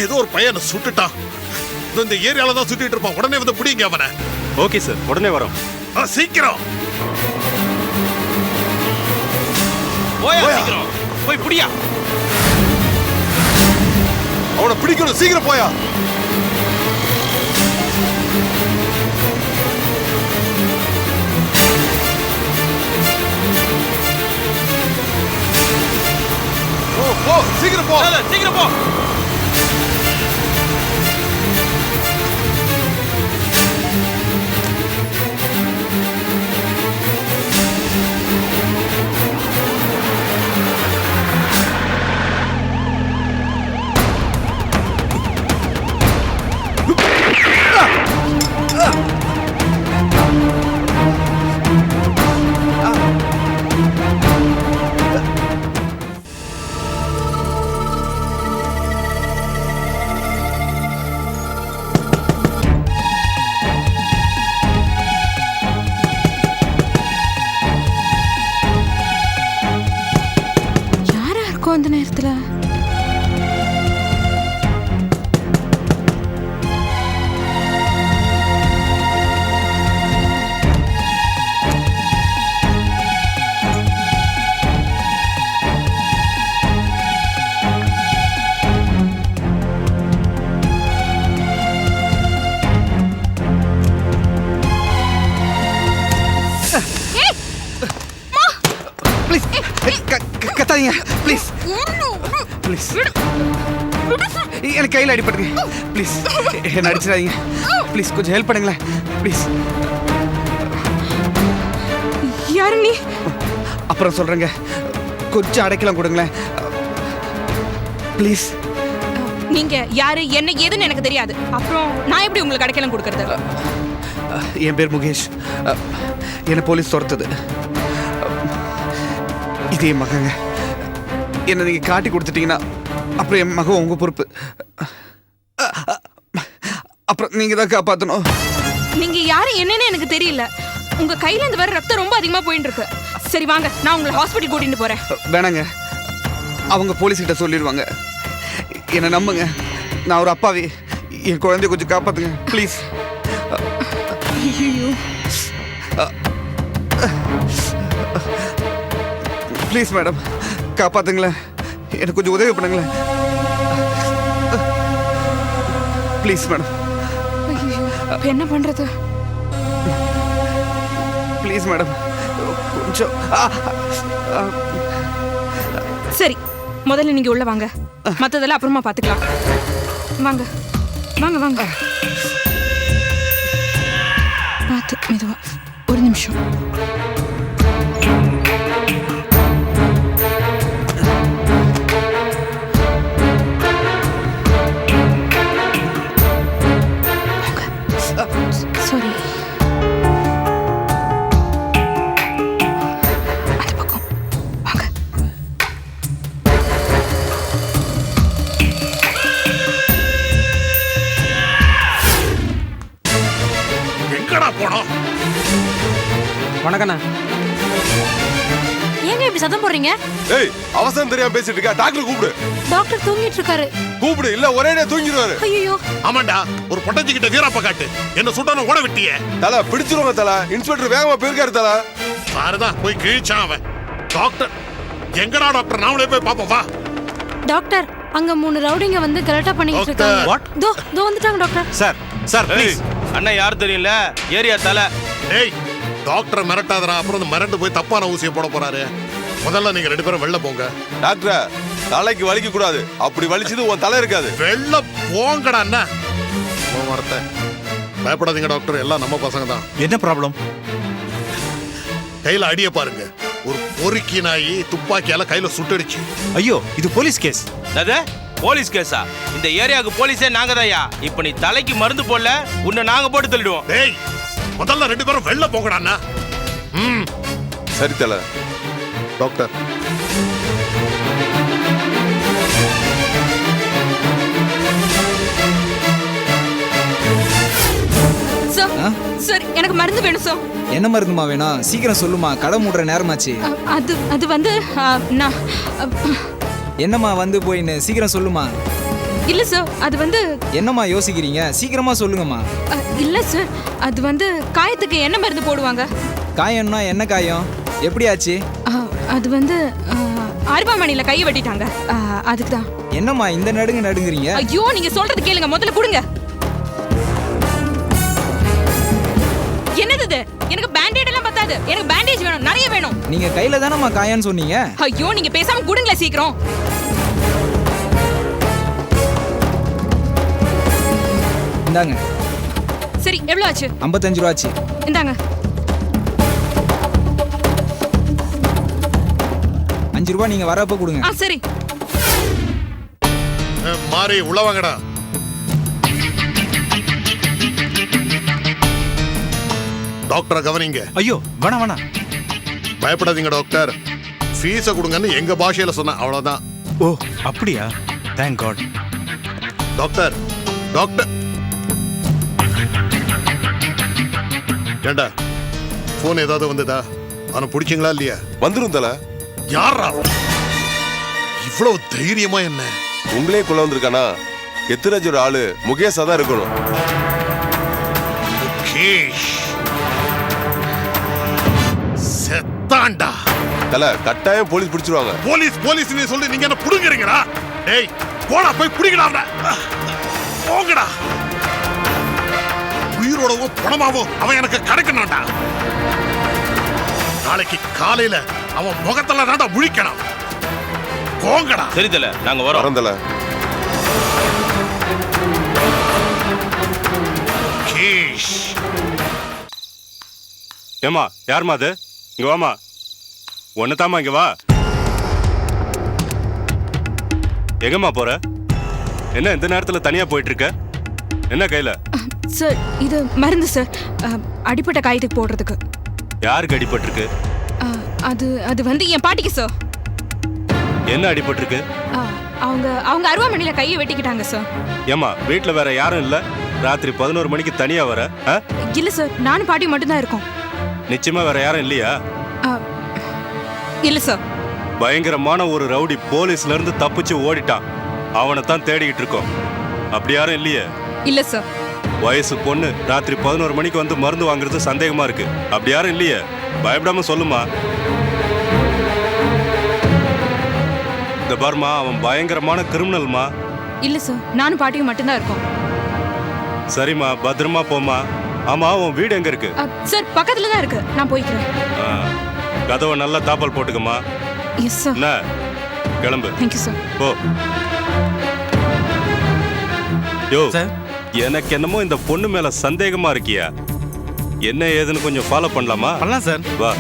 ஏதோ ஒரு பையனை சுட்டுட்டான். இந்த ஏரியால தான் சுத்திட்டு இருப்பான். உடனே வந்து பிடிங்க அவனை. ஓகே சார், உடனே வரோம். சீக்கிரம் சீக்கிரம் போய் பிடியா. அவனை பிடிக்கணும், சீக்கிரம் போயா. போ சீக்கிரம் போ சீக்கிரம் போ. அந்த நேரத்துல கத்தாதீங்க ப்ளீஸ் ப்ளீஸ். எனக்கு கையில் அடிப்படுங்க ப்ளீஸ். என்ன அடிச்சிடாதீங்க ப்ளீஸ். கொஞ்சம் ஹெல்ப் பண்ணுங்களேன் ப்ளீஸ். யாரு நீ? அப்புறம் சொல்றேங்க, கொஞ்சம் அடைக்கலாம் கொடுங்களேன் ப்ளீஸ். நீங்க யாரு என்ன ஏதுன்னு எனக்கு தெரியாது. அப்புறம் நான் எப்படி உங்களுக்கு அடைக்கலம் கொடுக்கறது? என் பேர் முகேஷ். என்னை போலீஸ் துரத்துது. இது என் மகங்க. என்ன நீங்க காட்டி கொடுத்துட்டீங்கன்னா அப்புறம் என் மகன் உங்க பொறுப்பு. அப்புறம் நீங்க தான் காப்பாற்றணும். நீங்க யாரு என்னன்னு எனக்கு தெரியல. உங்க கையில இருந்து வர ரத்தம் ரொம்ப அதிகமா போயிட்டு இருக்கு. சரி வாங்க, நான் உங்களை ஹாஸ்பிட்டல் கூட்டிட்டு போறேன். வேணாங்க, அவங்க போலீஸ் கிட்ட சொல்லிடுவாங்க. என்ன நம்புங்க, நான் ஒரு அப்பாவி. என் குழந்தைய கொஞ்சம் காப்பாத்துங்க ப்ளீஸ். Please madam, காப்பாத்துங்களேன். எனக்கு கொஞ்சம் உதவி பண்ணுங்களேன் ப்ளீஸ் மேடம். என்ன பண்றது? ப்ளீஸ் மேடம், கொஞ்சம். சரி, முதல்ல நீங்க உள்ள வாங்க. மத்ததெல்லாம் அப்புறமா பாத்துக்கலாம். வாங்க வாங்க வாங்க. பார்த்து மெதுவா. ஒரு நிமிஷம். சாரி. அந்த பக்கம் வாங்க. எங்கடா போனோம்? வணக்கண்ணா. ஏங்க இப்படி சத்தம் போடுறீங்க? ஏய், அவசரம் தெரியாம பேசிட்டு இருக்க. டாக்டர் கூப்பிடு. டாக்டர் தூங்கிட்டு இருக்காரு. கூப்பிடு, இல்ல ஒரேடியா தூங்கிடுவாரு. ஐயோ. ஆமாண்டா, ஒரு பொட்டஞ்சி கிட்ட வீரப்ப காட்டு. என்ன சுட்டானு ஓட விட்டியே. தல பிடிச்சிருவாங்க தல. இன்ஸ்பெக்டர் வேகமா போயிருக்காரு தல. சாருதான் போய் கிழிச்சான் அவன். டாக்டர் எங்கடா டாக்டர்? நாமளே போய் பாப்போம் வா. டாக்டர், அங்க 3 ரவுடிங்க வந்து கரெக்டா பண்ணிட்டு இருக்காங்க. தோ வந்துட்டாங்க டாக்டர். Sir please. அண்ணா யார் தெரியல, ஏரியா தல. ஏய், டாக்டரை மிரட்டாதரா, அப்புறம் அந்த மிரண்டு போய் தப்பான ஊசியை போட போறாரு. முதல்ல நீங்க 2 பேரும் வெளில போங்க. டாக்டர் தலைக்கு வலிக்க கூடாது, அப்படி வலிச்சது உன் தலை இருக்காது. வெளில போங்கடா. என்ன வார்த்தை? பயப்படாதீங்க டாக்டர், எல்லாம் நம்ம பசங்க தான். என்ன ப்ராப்ளம்? கையில அடிய பாருங்க. ஒரு பொறுக்கி நாயி துப்பாக்கியால கையில சுட்டடிச்சு. ஐயோ, இது போலீஸ் கேஸ். அத போலீஸ் கேஸா? இந்த ஏரியாவுக்கு போலீஸே நாங்க தான்யா. இப்ப நீ தலைக்கு மருந்து போடல, உன்னை நாங்க போட்டு தள்ளிடுவோம். டேய், முதல்ல 2 பேரும் வெளில போங்கடா. சரி தலை. டாக்டர், சார் சார் எனக்கு மருந்து வேணும் சார். என்ன மருந்துமா வேணும்? சீக்கிரம் சொல்லுமா, கடை மூடுற நேரமாச்சு. அது வந்து நான் என்னம்மா வந்து போயின்னு சீக்கிரம் சொல்லுமா. இல்ல சார், அது வந்து என்னம்மா யோசிக்கிறீங்க? சீக்கிரமா சொல்லுங்கம்மா. இல்ல சார், அது வந்து காயத்துக்கு என்ன மருந்து போடுவாங்க? காயம்னா என்ன காயம்? எப்படி ஆச்சு? அது வந்து அருவாமனையில கையை வெட்டிட்டாங்க, அதுக்கு தான். என்னம்மா இந்த நடுங்குறீங்க? ஐயோ, நீங்க சொல்றது கேளுங்க, முதல்ல கொடுங்க. என்னது இது? எனக்கு பேண்டேட் எல்லாம் பத்தாது, எனக்கு பேண்டேஜ் வேணும், நிறைய வேணும். நீங்க கையில தானம்மா காயம்னு சொன்னீங்க. ஐயோ, நீங்க பேசாம கொடுங்களே சீக்கிரம். இந்தாங்க. சரி, எவ்வளவு ஆச்சு? 55 ரூபா ஆச்சு. இந்தாங்க. 5 ரூபா நீங்க வரப்ப கொடுங்க. சரி. மாறி உள்ள வாங்கடா. டாக்டரை கவனிங்க. ஐயோ, வேணாம். பயப்படாதீங்க டாக்டர். ஃபீஸை கொடுங்கன்னு எங்க பாஷையில சொன்ன, அவ்வளவுதான். ஓ, அப்படியா? Thank God. Doctor, doctor. ஏண்டா, போன் ஏதாவது வந்ததா? அவனை பிடிச்சிங்களா இல்லையா? வந்துரும் தலை. யாரா இவ்வளவு தைரியமா? என்ன உங்களே கொள்ள வந்திருக்கானா? எத்திராஜோட ஆளு முகேஷா தான் இருக்கணும். முகேஷ் செத்தாண்டா. தலை, கட்டாயம் போலீஸ் பிடிச்சிருவாங்க. போலீஸ் நீ சொல்லி நீங்க என்ன புடுங்குறீங்களா? டேய், போடா, போய் புடிங்கடா அவனை. போங்கடா. உயிரோடவோ பணமாவோ அவன் எனக்கு கிடைக்கணும்டா. நாளைக்கு காலையில அவன் முகத்துல தாண்டா முழிக்கணும். போங்கடா. சரி தல, நாங்க வரோம். தல. கேஷ். ஏமா, யாருமா அது? இங்க வாமா. ஒன்னதாமா, இங்க வா. எங்கம்மா போற? என்ன இந்த நேரத்துல தனியா போயிட்டு இருக்க? என்ன கையில? சார், இது மருந்து சார், அடிப்பட்ட காயத்துக்கு போடுறதுக்கு. யாருக்கு அடிபட்டிருக்கு? அது வந்து என் பாட்டிக்கு சார். என்ன அடிபட்டிருக்கு? அவங்க அருவாமனையில கையை வெட்டிக்கிட்டாங்க சார். ஏமா, வீட்டுல வேற யாரும் இல்ல? ராத்திரி 11 மணிக்கு தனியா வர? இல்ல சார், நானும் பாட்டி மட்டும் தான் இருக்கோம். நிச்சயமா வேற யாரும் இல்லையா? இல்ல சார். பயங்கரமான ஒரு ரவுடி போலீஸ்ல இருந்து தப்பிச்சு ஓடிட்டான். அவனை தான் தேடிக்கிட்டு இருக்கோம். அப்படி யாரும் இல்லையே? இல்ல சார். வயசு பொண்ணு ராத்திரி 11 மணிக்கு வந்து மருந்து வாங்குறது சந்தேகமா இருக்கு. அப்படி யாரும் இல்லையே? பயப்படாம சொல்லுமா. இந்த பாருமா, அவன் பயங்கரமான கிரிமினல்மா. இல்ல சார், நானும் பாட்டியும் மட்டும் தான் இருக்கோம். சரிம்மா, பத்திரமா போமா. ஆமா, உன் வீடு எங்க இருக்கு? சார், பக்கத்துல தான் இருக்கு, நான் போய்க்கிறேன். கதவை நல்லா தாப்பால் போட்டுக்கமா. Yes sir. என்ன, கிளம்பு. Thank you sir. போ. யோ, எனக்கு என்னமோ இந்த பொண்ணு மேல சந்தேகமா இருக்கியா? என்ன ஏதுன்னு கொஞ்சம் ஃபாலோ பண்ணலாமா? பண்ணலாம் சார். வா.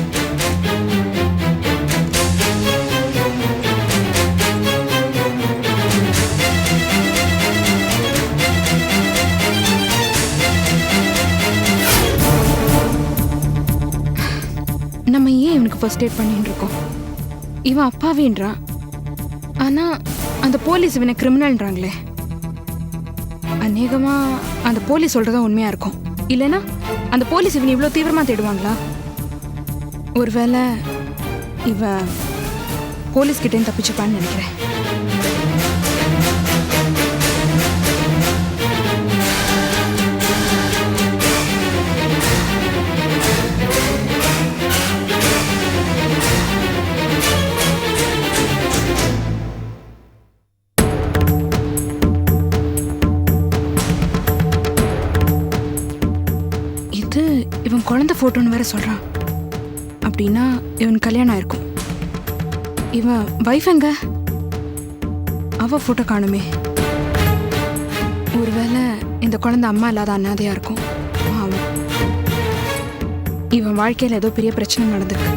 நம்ம ஏன் இவனுக்கு ஃபர்ஸ்ட் எய்ட் பண்ணிட்டு இருக்கோம்? இவன் அப்பாவின்றான், ஆனா அந்த போலீஸ் இவனை கிரிமினல்ன்றாங்களே. அநேகமா அந்த போலீஸ் சொல்றதும் உண்மையா இருக்கும். இல்லைன்னா அந்த போலீஸ் இவன் இவ்வளோ தீவிரமா தேடுவாங்களா? ஒருவேளை இவன் போலீஸ் கிட்டேயும் தப்பிச்சுப்பான்னு நினைக்கிறேன். இவன் குழந்தை போட்டோன்னு வேற சொல்றான். அப்படின்னா இவன் கல்யாணம் ஆயிருக்கும். இவன் வைஃப் எங்க? அவ போட்டோ காணுமே. ஒருவேளை இந்த குழந்தை அம்மா இல்லாத அனாதையா இருக்கும். ஆமா, இவன் வாழ்க்கையில ஏதோ பெரிய பிரச்சனை நடந்திருக்கு.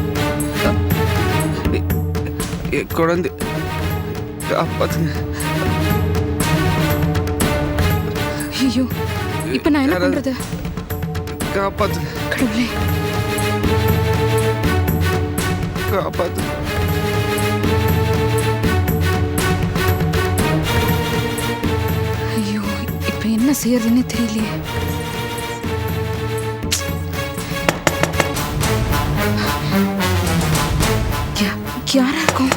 குழந்தை காப்பாத்துங்க. ஐயோ, இப்ப நான் என்ன பண்றது? காப்பாத்துங்க கடவுளே, காப்பாத்துங்க. ஐயோ, இப்ப என்ன செய்யறதுன்னே தெரியலையே. யாரா இருக்கும்?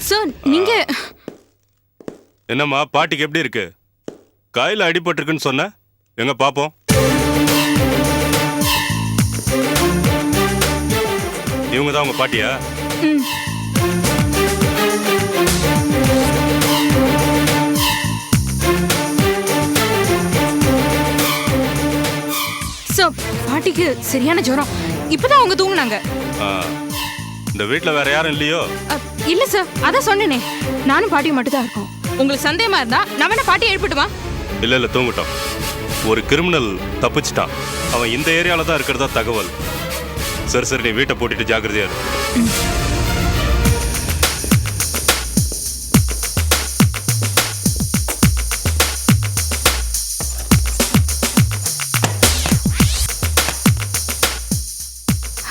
சார், நீங்க என்னம்மா பாட்டிக்கு எப்படி இருக்கு? காயில அடிபட்டிருக்குன்னு சொன்ன, எங்க பாப்போம். இவங்க தான் உங்க பாட்டியா? சார், பாட்டிக்கு சரியான ஜுரம். இப்பதான் அவங்க தூங்குனாங்க. ஆ, இந்த வீட்ல வேற யாரும் இல்லையோ? இல்ல சார், அதான் சொன்னேனே, நானும் பாட்டியும் மட்டும் தான் இருக்கோம். உங்களுக்கு சந்தேகமா இருந்தா நான் வேணா பாட்டியை எழுப்பிட்டுமா? இல்ல தூங்கட்டும். ஒரு கிரிமினல் தப்பிச்சிட்டான். அவன் இந்த ஏரியால தான் இருக்கிறதா தகவல். சரி நீ வீட்டை போட்டுட்டு ஜாக்கிரதையா இரு.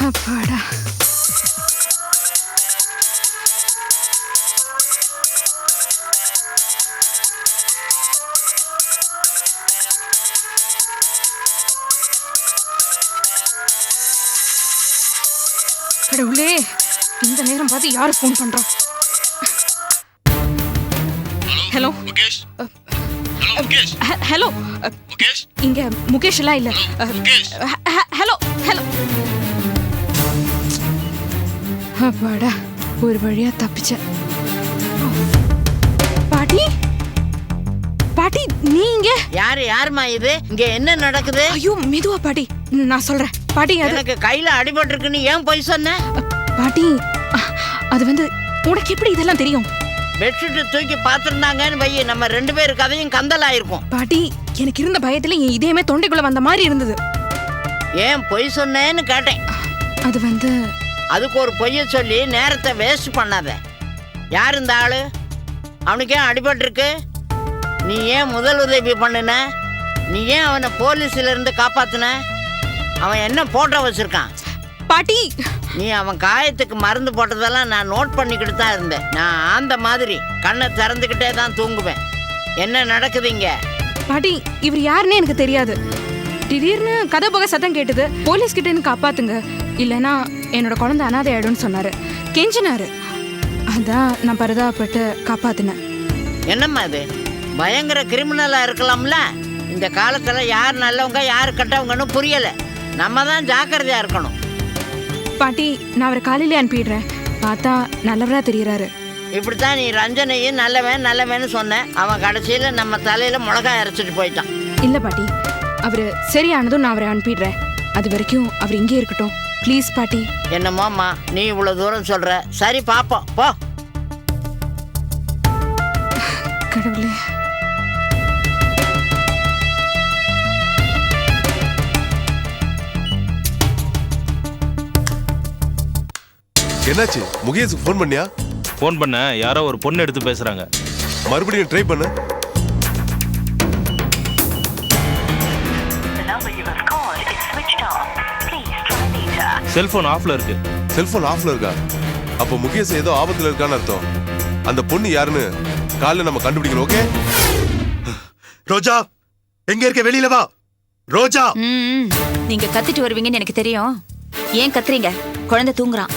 அப்பாடா. கடவுளே, இந்த நேரம் பார்த்து யாரு ஃபோன் பண்றா? Hello Mukesh. Hello Mukesh. Hello Mukesh. இங்க முகேஷ் எல்லாம் இல்ல. முகேஷ். Hello hello. அப்பாடா, ஒரு வழியா தப்பிச்சேன். பாட்டி, பாட்டி நீங்க? யாருமா இது? இங்க என்ன நடக்குது? ஐயோ, மெதுவா பாட்டி, நான் சொல்றேன். பாட்டி, எனக்கு கையில அடிபட்டிருக்குன்னு ஏன் போய் சொன்ன? பாட்டி, அது வந்து உனக்கு எப்படி இதெல்லாம் தெரியும்? பெட்ஷீட் தூக்கி பாத்திருந்தாங்கன்னு வை, நம்ம 2 பேரு கதையும் கந்தலாயிருக்கும். பாட்டி, எனக்கு இருந்த பயத்துல என் இதயமே தொண்டைக்குள்ள வந்த மாதிரி இருந்தது. ஏன் பொய் சொன்னேன்னு கேட்டேன். அது வந்து அதுக்கு ஒரு பொய்ய சொல்லி நேரத்தை வேஸ்ட் பண்ணாத. யார் இந்த ஆளு? அவனுக்கு ஏன் அடிபட்டிருக்கு? நீ ஏன் முதல் உதவி பண்ணுன? நீ ஏன் அவனை போலீஸ்ல இருந்து காப்பாத்துன? அவன் என்ன போட்டோ வச்சிருக்கான்? பாட்டி, நீ அவன் காயத்துக்கு மருந்து போட்டதெல்லாம் நான் நோட் பண்ணிக்கிட்டு தான் இருந்தேன். நான் ஆந்த மாதிரி கண்ணை திறந்துக்கிட்டே தான் தூங்குவேன். என்ன நடக்குது இங்க? பாட்டி, இவர் யாருன்னு எனக்கு தெரியாது. திடீர்னு கதை போக சத்தம் கேட்டது. போலீஸ் கிட்ட இருந்து காப்பாத்துங்க, இல்லைன்னா என்னோட குழந்தை அனாதை ஆயிடும்னு சொன்னாரு. கெஞ்சினாரு. அதான் நான் பரிதாபப்பட்டு காப்பாத்தினேன். என்னம்மா இது? பயங்கர கிரிமினலா இருக்கலாம்ல. இந்த காலத்துல யார் நல்லவங்க யார் கெட்டவங்கன்னு புரியல. நம்ம தான் ஜாக்கிரதையா இருக்கணும். பாட்டி, நான் அவரை காலையிலே அனுப்பிடுறேன். பார்த்தா நல்லவரா தெரியறாரு. இப்படித்தான் நீ ரஞ்சனையும் நல்லவன்னு சொன்ன. அவன் கடைசியில நம்ம தலையில மிளகாய் அரைச்சிட்டு போயிட்டான். இல்ல பாட்டி, அவரு சரியானதும் நான் அவரை அனுப்பிடுறேன். அது வரைக்கும் அவர் இங்கே இருக்கட்டும் ப்ளீஸ் பாட்டி. என்னமோம்மா, நீ இவ்வளவு தூரம் சொல்ற. சரி பாப்போம், போ. கடவுளே. என்னாச்சு? முகேஷுக்கு ஃபோன் பண்ணியா? ஃபோன் பண்ண, யாரோ ஒரு பொண்ணு எடுத்து பேசுறாங்க. மறுபடியும் ட்ரை பண்ணு. செல்போன் ஆஃப்ல இருக்கு. செல்போன் ஆஃப்ல இருக்கா? அப்போ முகேஷ் ஏதோ ஆபத்துல இருக்கான்னு அர்த்தம். அந்த பொண்ணு யாருன்னு காலைல நம்ம கண்டுபிடிக்கணும். ஓகே? ரோஜா, எங்க இருக்க? வெளியில வா ரோஜா. நீங்க கத்திட்டு வருவீங்கன்னு எனக்கு தெரியும். ஏன் கத்துறீங்க? குழந்தை தூங்குறான்.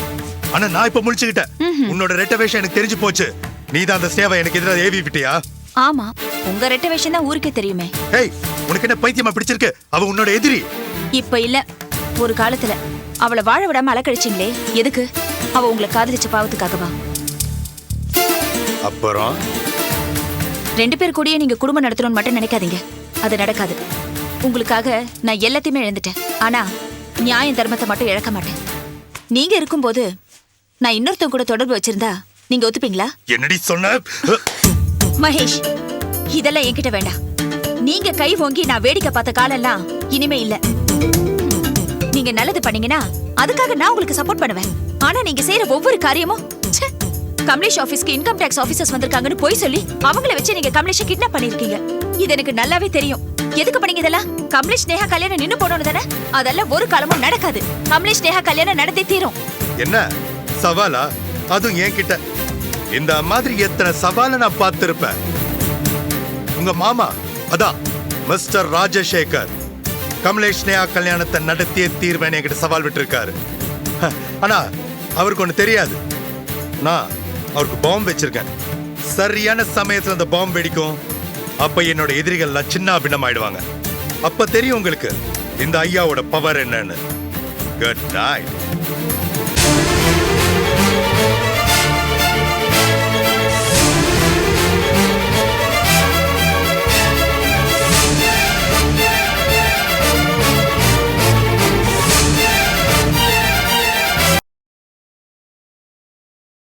ஆனா நான் இப்ப முழிச்சுக்கிட்டேன். உன்னோட ரெட்ட வேஷம் எனக்கு தெரிஞ்சு போச்சு. நீதான் அந்த சேவை எனக்கு எதிராக ஏவி விட்டியா? ஆமா, உங்க ரெட்ட வேஷம் தான் ஊருக்கே தெரியுமே. ஏய், உனக்கு என்ன பைத்தியமா பிடிச்சிருக்கு? அவ உன்னோட எதிரி. இப்ப இல்ல, ஒரு காலத்துல. அவளை வாழ விடாம அலக்கழிச்சிங்களே, எதுக்கு? அவ உங்களை காதலிச்ச பாவத்துக்காகவா? அப்புறம் 2 பேர் கூடயே நீங்க குடும்பம் நடத்தணும்னு மட்டும் நினைக்காதீங்க. அது நடக்காது. உங்களுக்காக நான் எல்லாத்தையுமே இழந்துட்டேன். ஆனா நியாயம் தர்மத்தை மட்டும் இழக்க மாட்டேன். நீங்க இருக்கும்போது நான் இன்னொருத்தன் கூட தொடர்பு வச்சிருந்தா நீங்க ஒத்துப்பீங்களா? என்னடி சொன்ன? மகேஷ், இதெல்லாம் என்கிட்ட வேண்டாம். நீங்க கை ஓங்கி நான் வேடிக்கை பார்த்த காலெல்லாம் இனிமே இல்ல. நீங்க நல்லது பண்ணீங்கன்னா அதுக்காக நான் உங்களுக்கு சப்போர்ட் பண்ணுவேன். ஆனா நீங்க செய்யற ஒவ்வொரு காரியமும் ச்சே. கமலேஷ் ஆபீஸ்க்கு இன்கம் டாக்ஸ் ஆபீசர்ஸ் வந்திருக்காங்கன்னு போய் சொல்லி அவங்கள வச்சு நீங்க கமலேஷை கிட்னாப் பண்ணிருக்கீங்க. இது எனக்கு நல்லாவே தெரியும். எதுக்கு பண்ணீங்க இதெல்லாம்? கமலேஷ் நேஹா கல்யாணம் நின்னு போனோன்னு தானே? அதெல்லாம் ஒரு காலமும் நடக்காது. கமலேஷ் நேஹா கல்யாணம் நடந்தே தீரும். என்ன சவாலா? அதுவும் என்கிட்ட. இந்த மாதிரி எத்தனை சவாலை நான் பார்த்திருப்பேன். உங்க மாமா அதான் மிஸ்டர் ராஜசேகர் கமலேஷ் நேஹா கல்யாணத்தை நடத்தியே தீர்வேன் என்கிட்ட சவால் விட்டுருக்காரு. ஆனா அவருக்கு ஒண்ணு தெரியாது. நான் அவருக்கு பாம்பு வச்சிருக்கேன். சரியான சமயத்துல அந்த பாம்பு வெடிக்கும். அப்ப என்னோட எதிரிகள்லாம் சின்ன பின்னம் ஆயிடுவாங்க. அப்ப தெரியும் உங்களுக்கு இந்த ஐயாவோட பவர் என்னன்னு. Good night.